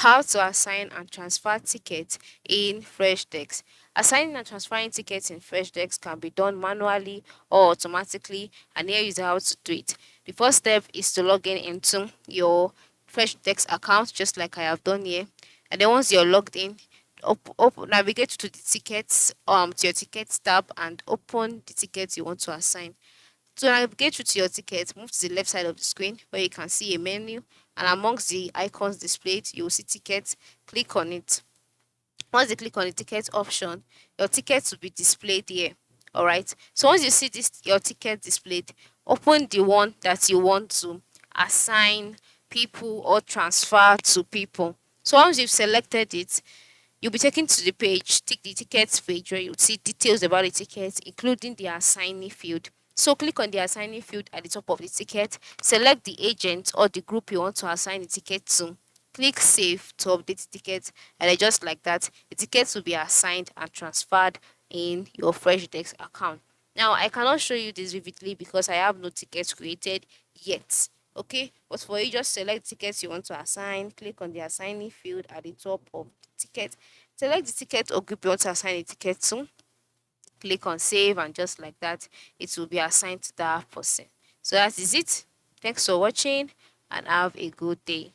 How to assign and transfer tickets in Freshdesk. Assigning and transferring tickets in Freshdesk can be done manually or automatically, and here is how to do it. The first step is to log in into your Freshdesk account, just like I have done here. And then once you're logged in, navigate to the tickets, to your tickets tab, and open the tickets you want to assign. To navigate through to your ticket, move to the left side of the screen where you can see a menu, and amongst the icons displayed, you will see tickets. Click on it. Once you click on the ticket option, your ticket will be displayed here. Alright. So once you see this your ticket displayed, open the one that you want to assign people or transfer to people. So once you've selected it, you'll be taken to the page, tick the tickets page where you'll see details about the ticket, including the assignee field. So click on the assignee field at the top of the ticket, select the agent or the group you want to assign the ticket to. Click save to update the ticket, and then just like that, the tickets will be assigned and transferred in your Freshdesk account. Now, I cannot show you this vividly because I have no tickets created yet. Okay, but for you, just select tickets you want to assign, click on the assignee field at the top of the ticket, select the ticket or group you want to assign a ticket to, click on save, and just like that, it will be assigned to that person. So that is it. Thanks for watching and have a good day.